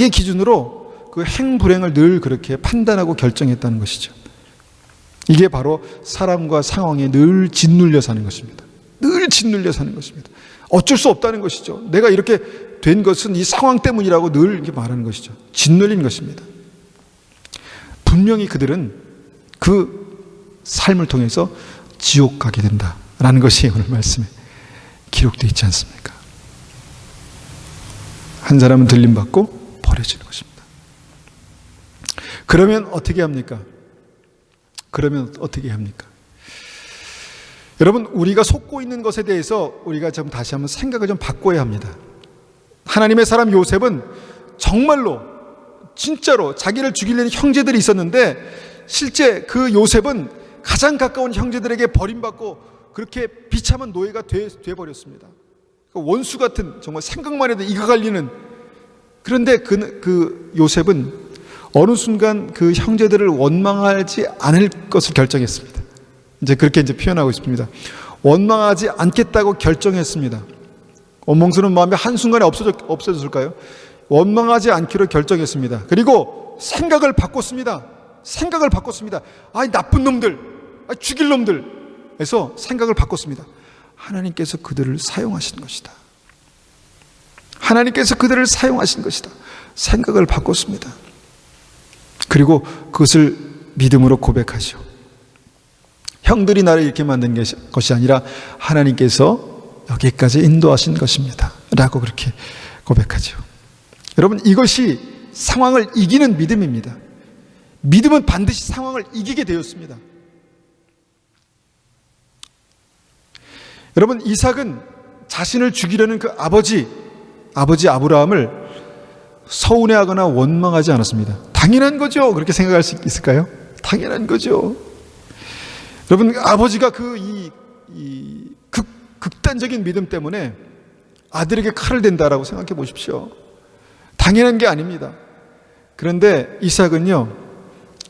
기준으로 그 행불행을 늘 그렇게 판단하고 결정했다는 것이죠. 이게 바로 사람과 상황에 늘 짓눌려 사는 것입니다. 늘 늘 짓눌려 사는 것입니다. 어쩔 수 없다는 것이죠. 내가 이렇게 된 것은 이 상황 때문이라고 늘 이렇게 말하는 것이죠. 짓눌린 것입니다. 분명히 그들은 그 삶을 통해서 지옥 가게 된다라는 것이 오늘 말씀에 기록되어 있지 않습니까? 한 사람은 들림받고 버려지는 것입니다. 그러면 어떻게 합니까? 여러분, 우리가 속고 있는 것에 대해서 우리가 좀 다시 한번 생각을 좀 바꿔야 합니다. 하나님의 사람 요셉은 정말로 진짜로 자기를 죽이려는 형제들이 있었는데 실제 그 요셉은 가장 가까운 형제들에게 버림받고 그렇게 비참한 노예가 되어버렸습니다. 원수 같은, 정말 생각만 해도 이가 갈리는. 그런데 그 요셉은 어느 순간 그 형제들을 원망하지 않을 것을 결정했습니다. 이제 그렇게 표현하고 있습니다. 원망하지 않겠다고 결정했습니다. 원망스러운 마음이 한순간에 없어졌을까요? 원망하지 않기로 결정했습니다. 그리고 생각을 바꿨습니다. 아이 나쁜 놈들, 죽일 놈들 에서 생각을 바꿨습니다. 하나님께서 그들을 사용하신 것이다. 생각을 바꿨습니다. 그리고 그것을 믿음으로 고백하시오. 형들이 나를 이렇게 만든 것이 아니라 하나님께서 여기까지 인도하신 것입니다 라고 그렇게 고백하죠. 여러분, 이것이 상황을 이기는 믿음입니다. 믿음은 반드시 상황을 이기게 되었습니다. 여러분, 이삭은 자신을 죽이려는 그 아버지 아브라함을 서운해하거나 원망하지 않았습니다. 당연한 거죠. 그렇게 생각할 수 있을까요? 당연한 거죠. 여러분, 아버지가 극단적인 믿음 때문에 아들에게 칼을 댄다라고 생각해 보십시오. 당연한 게 아닙니다. 그런데 이삭은요,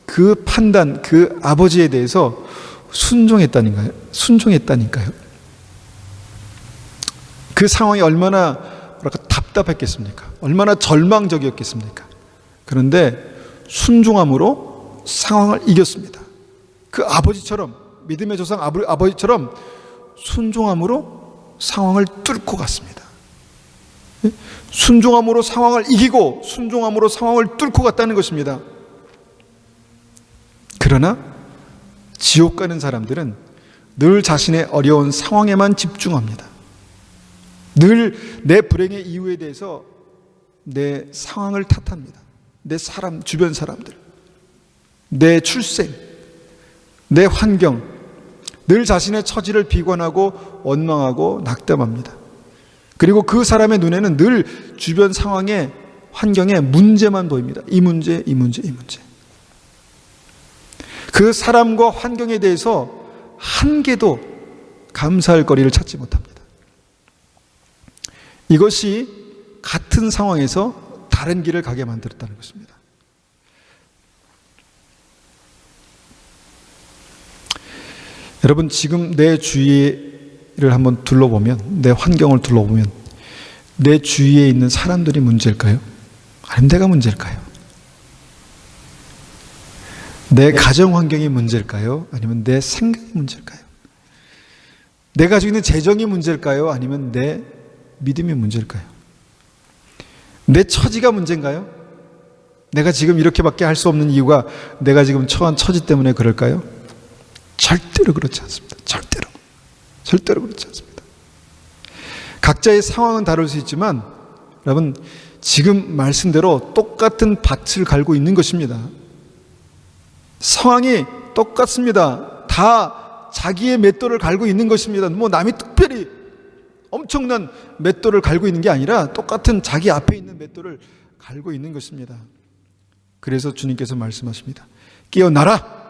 그 판단, 그 아버지에 대해서 순종했다니까요. 그 상황이 얼마나 답답했겠습니까? 얼마나 절망적이었겠습니까? 그런데 순종함으로 상황을 이겼습니다. 그 아버지처럼, 믿음의 조상 아버지처럼 순종함으로 상황을 뚫고 갔습니다. 순종함으로 상황을 이기고 순종함으로 상황을 뚫고 갔다는 것입니다. 그러나 지옥 가는 사람들은 늘 자신의 어려운 상황에만 집중합니다. 늘 내 불행의 이유에 대해서 내 상황을 탓합니다. 내 주변 사람들, 내 출생, 내 환경, 늘 자신의 처지를 비관하고 원망하고 낙담합니다. 그리고 그 사람의 눈에는 늘 주변 상황에, 환경에 문제만 보입니다. 이 문제. 그 사람과 환경에 대해서 한 개도 감사할 거리를 찾지 못합니다. 이것이 같은 상황에서 다른 길을 가게 만들었다는 것입니다. 여러분, 지금 내 주위를 한번 둘러보면, 내 환경을 둘러보면 내 주위에 있는 사람들이 문제일까요? 아니면 내가 문제일까요? 내 가정 환경이 문제일까요? 아니면 내 생각이 문제일까요? 내가 가지고 있는 재정이 문제일까요? 아니면 내 믿음이 문제일까요? 내 처지가 문제인가요? 내가 지금 이렇게밖에 할 수 없는 이유가 내가 지금 처한 처지 때문에 그럴까요? 절대로 그렇지 않습니다. 절대로 그렇지 않습니다. 각자의 상황은 다를 수 있지만 여러분, 지금 말씀대로 똑같은 밭을 갈고 있는 것입니다. 상황이 똑같습니다. 다 자기의 맷돌을 갈고 있는 것입니다. 뭐 남이 특별히 엄청난 맷돌을 갈고 있는 게 아니라 똑같은 자기 앞에 있는 맷돌을 갈고 있는 것입니다. 그래서 주님께서 말씀하십니다. 깨어나라!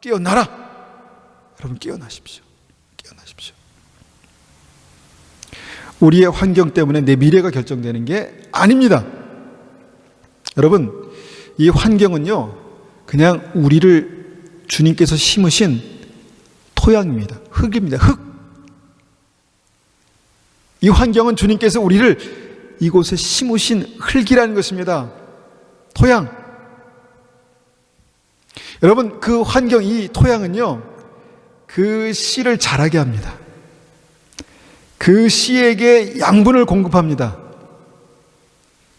여러분, 깨어나십시오. 우리의 환경 때문에 내 미래가 결정되는 게 아닙니다. 여러분, 이 환경은요, 그냥 우리를 주님께서 심으신 토양입니다. 흙입니다. 흙. 이 환경은 주님께서 우리를 이곳에 심으신 흙이라는 것입니다. 토양. 여러분, 그 환경, 이 토양은요, 그 씨를 자라게 합니다. 그 씨에게 양분을 공급합니다.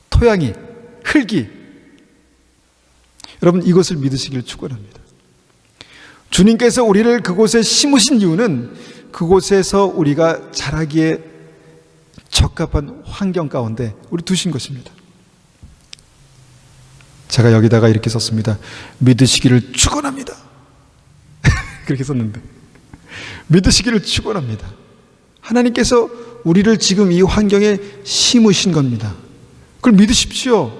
토양이, 흙이. 여러분, 이것을 믿으시길 축원합니다. 주님께서 우리를 그곳에 심으신 이유는 그곳에서 우리가 자라기에 적합한 환경 가운데 우리 두신 것입니다. 제가 여기다가 이렇게 썼습니다. 믿으시기를 축원합니다. 그렇게 썼는데, 믿으시기를 축원합니다. 하나님께서 우리를 지금 이 환경에 심으신 겁니다. 그걸 믿으십시오.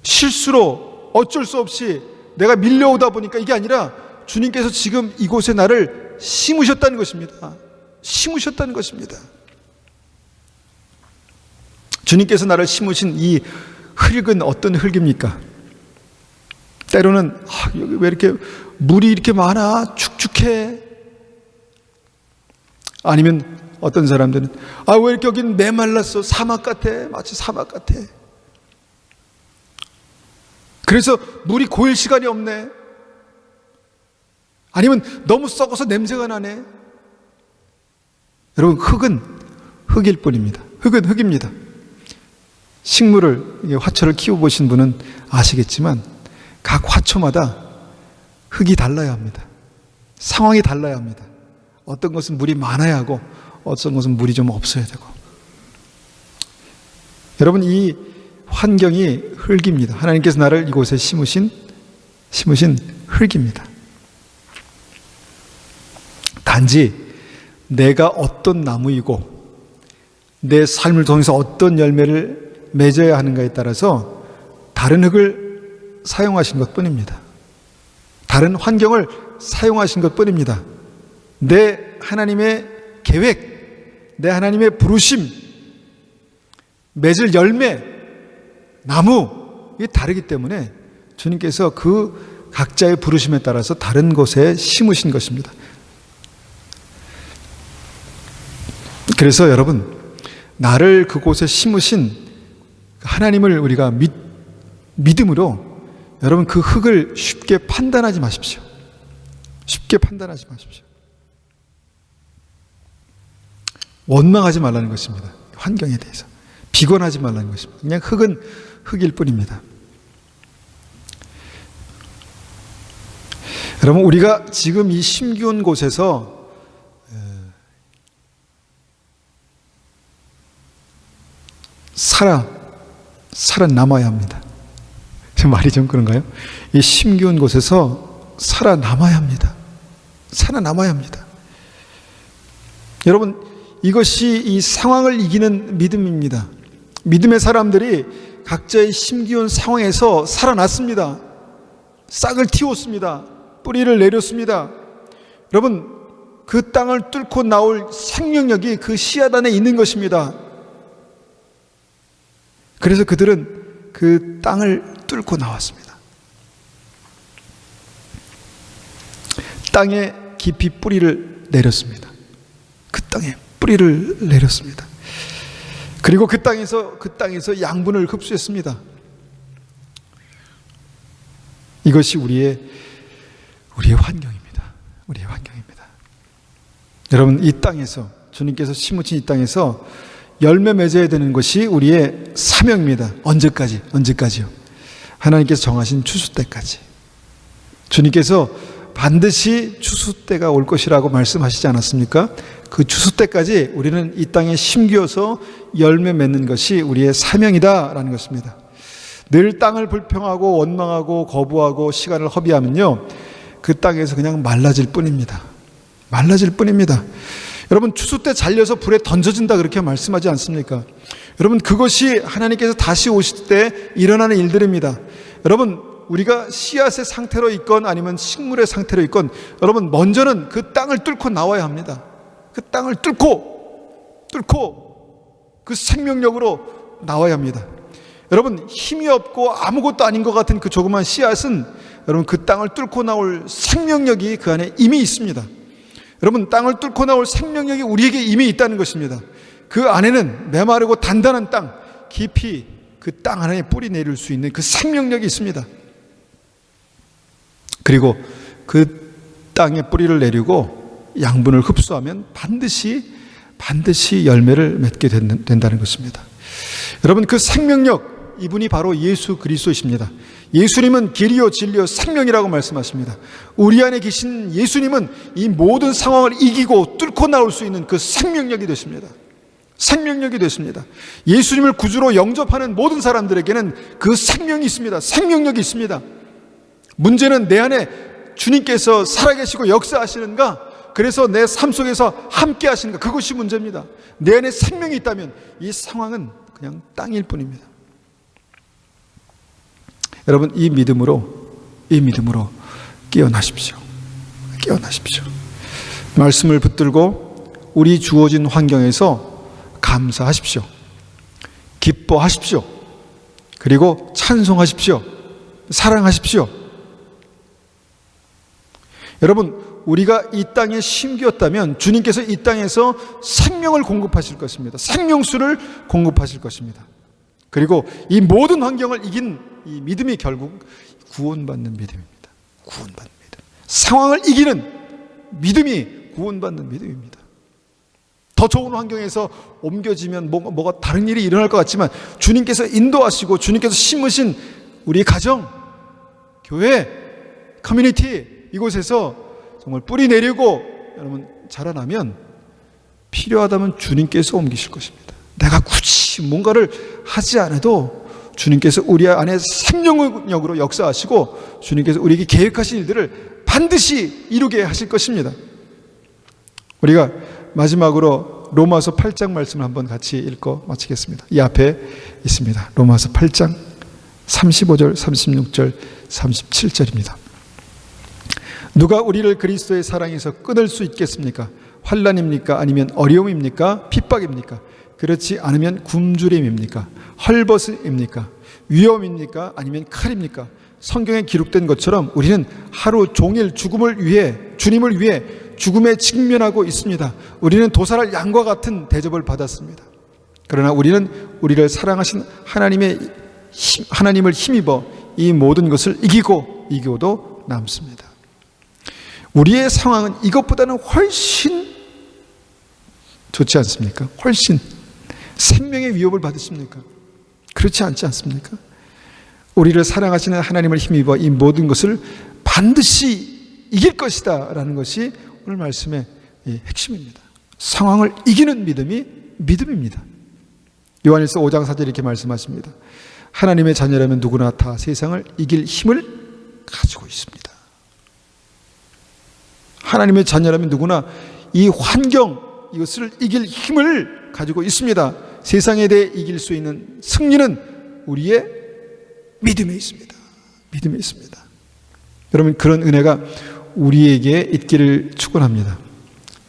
실수로 어쩔 수 없이 내가 밀려오다 보니까 이게 아니라 주님께서 지금 이곳에 나를 심으셨다는 것입니다. 심으셨다는 것입니다. 주님께서 나를 심으신 이 흙은 어떤 흙입니까? 때로는 여기 왜 이렇게 물이 이렇게 많아? 축축해. 아니면 어떤 사람들은 왜 이렇게 여긴 메말랐어? 사막 같아. 마치 사막 같아. 그래서 물이 고일 시간이 없네. 아니면 너무 썩어서 냄새가 나네. 여러분, 흙은 흙일 뿐입니다. 흙은 흙입니다. 식물을, 화초를 키워보신 분은 아시겠지만 각 화초마다 흙이 달라야 합니다. 상황이 달라야 합니다. 어떤 것은 물이 많아야 하고 어떤 것은 물이 좀 없어야 되고. 여러분, 이 환경이 흙입니다. 하나님께서 나를 이곳에 심으신 흙입니다. 단지 내가 어떤 나무이고 내 삶을 통해서 어떤 열매를 맺어야 하는가에 따라서 다른 흙을 사용하신 것뿐입니다. 다른 환경을 사용하신 것뿐입니다. 내 하나님의 계획, 내 하나님의 부르심, 맺을 열매, 나무, 이게 다르기 때문에 주님께서 그 각자의 부르심에 따라서 다른 곳에 심으신 것입니다. 그래서 여러분, 나를 그곳에 심으신 하나님을 우리가 믿음으로 여러분 그 흙을 쉽게 판단하지 마십시오. 쉽게 판단하지 마십시오. 원망하지 말라는 것입니다. 환경에 대해서 비관하지 말라는 것입니다. 그냥 흙은 흙일 뿐입니다. 여러분, 우리가 지금 이 심기운 곳에서 살아남아야 합니다. 제 말이 좀 그런가요? 이 심기운 곳에서 살아남아야 합니다. 살아남아야 합니다. 여러분, 이것이 이 상황을 이기는 믿음입니다. 믿음의 사람들이 각자의 심기운 상황에서 살아났습니다. 싹을 틔웠습니다. 뿌리를 내렸습니다. 여러분, 그 땅을 뚫고 나올 생명력이 그 씨앗 안에 있는 것입니다. 그래서 그들은 그 땅을 뚫고 나왔습니다. 땅에 깊이 뿌리를 내렸습니다. 그 땅에 뿌리를 내렸습니다. 그리고 그 땅에서 양분을 흡수했습니다. 이것이 우리의 환경입니다. 우리의 환경입니다. 여러분, 이 땅에서 주님께서 심으신 이 땅에서 열매 맺어야 되는 것이 우리의 사명입니다. 언제까지요? 하나님께서 정하신 추수 때까지. 주님께서 반드시 추수 때가 올 것이라고 말씀하시지 않았습니까? 그 추수 때까지 우리는 이 땅에 심기어서 열매 맺는 것이 우리의 사명이다라는 것입니다. 늘 땅을 불평하고 원망하고 거부하고 시간을 허비하면요, 그 땅에서 그냥 말라질 뿐입니다. 말라질 뿐입니다. 여러분, 추수 때 잘려서 불에 던져진다 그렇게 말씀하지 않습니까? 여러분, 그것이 하나님께서 다시 오실 때 일어나는 일들입니다. 여러분, 우리가 씨앗의 상태로 있건 아니면 식물의 상태로 있건 여러분, 먼저는 그 땅을 뚫고 나와야 합니다. 그 땅을 뚫고 그 생명력으로 나와야 합니다. 여러분, 힘이 없고 아무것도 아닌 것 같은 그 조그만 씨앗은 여러분 그 땅을 뚫고 나올 생명력이 그 안에 이미 있습니다. 여러분, 땅을 뚫고 나올 생명력이 우리에게 이미 있다는 것입니다. 그 안에는 메마르고 단단한 땅, 깊이 그 땅 안에 뿌리 내릴 수 있는 그 생명력이 있습니다. 그리고 그 땅에 뿌리를 내리고 양분을 흡수하면 반드시 반드시 열매를 맺게 된다는 것입니다. 여러분, 그 생명력, 이분이 바로 예수 그리스도이십니다. 예수님은 길이요 진리요 생명이라고 말씀하십니다. 우리 안에 계신 예수님은 이 모든 상황을 이기고 뚫고 나올 수 있는 그 생명력이 되십니다. 생명력이 되십니다. 예수님을 구주로 영접하는 모든 사람들에게는 그 생명이 있습니다. 생명력이 있습니다. 문제는 내 안에 주님께서 살아계시고 역사하시는가, 그래서 내 삶 속에서 함께 하시는가, 그것이 문제입니다. 내 안에 생명이 있다면 이 상황은 그냥 땅일 뿐입니다. 여러분, 이 믿음으로 깨어나십시오. 깨어나십시오. 말씀을 붙들고 우리 주어진 환경에서 감사하십시오. 기뻐하십시오. 그리고 찬송하십시오. 사랑하십시오. 여러분, 우리가 이 땅에 심기었다면 주님께서 이 땅에서 생명을 공급하실 것입니다. 생명수를 공급하실 것입니다. 그리고 이 모든 환경을 이긴 이 믿음이 결국 구원받는 믿음입니다. 구원받는 믿음. 상황을 이기는 믿음이 구원받는 믿음입니다. 더 좋은 환경에서 옮겨지면 뭐가 다른 일이 일어날 것 같지만 주님께서 인도하시고 주님께서 심으신 우리 가정, 교회, 커뮤니티 이곳에서 정말 뿌리 내리고 여러분 자라나면 필요하다면 주님께서 옮기실 것입니다. 내가 굳이 뭔가를 하지 않아도 주님께서 우리 안에 생명력으로 역사하시고 주님께서 우리에게 계획하신 일들을 반드시 이루게 하실 것입니다. 우리가 마지막으로 로마서 8장 말씀을 한번 같이 읽고 마치겠습니다. 이 앞에 있습니다. 로마서 8장 35절, 36절, 37절입니다. 누가 우리를 그리스도의 사랑에서 끊을 수 있겠습니까? 환난입니까? 아니면 어려움입니까? 핍박입니까? 그렇지 않으면 굶주림입니까? 헐벗음입니까? 위험입니까? 아니면 칼입니까? 성경에 기록된 것처럼 우리는 하루 종일 죽음을 위해, 주님을 위해 죽음에 직면하고 있습니다. 우리는 도살할 양과 같은 대접을 받았습니다. 그러나 우리는 우리를 사랑하신 하나님을 힘입어 이 모든 것을 이기고도 남습니다. 우리의 상황은 이것보다는 훨씬 좋지 않습니까? 훨씬 생명의 위협을 받으십니까? 그렇지 않지 않습니까? 우리를 사랑하시는 하나님을 힘입어 이 모든 것을 반드시 이길 것이다 라는 것이 오늘 말씀의 핵심입니다. 상황을 이기는 믿음이 믿음입니다. 요한일서 5장 4절에 이렇게 말씀하십니다. 하나님의 자녀라면 누구나 다 세상을 이길 힘을 가지고 있습니다. 하나님의 자녀라면 누구나 이 환경, 이것을 이길 힘을 가지고 있습니다. 세상에 대해 이길 수 있는 승리는 우리의 믿음에 있습니다. 믿음에 있습니다. 여러분, 그런 은혜가 우리에게 있기를 축원합니다.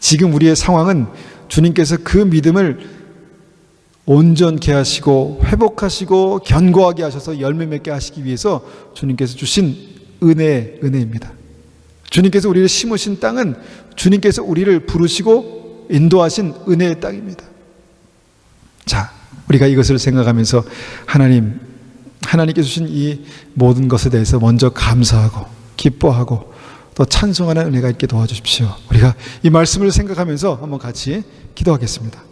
지금 우리의 상황은 주님께서 그 믿음을 온전케 하시고 회복하시고 견고하게 하셔서 열매 맺게 하시기 위해서 주님께서 주신 은혜입니다. 주님께서 우리를 심으신 땅은 주님께서 우리를 부르시고 인도하신 은혜의 땅입니다. 자, 우리가 이것을 생각하면서 하나님께 주신 이 모든 것에 대해서 먼저 감사하고 기뻐하고 또 찬송하는 은혜가 있게 도와주십시오. 우리가 이 말씀을 생각하면서 한번 같이 기도하겠습니다.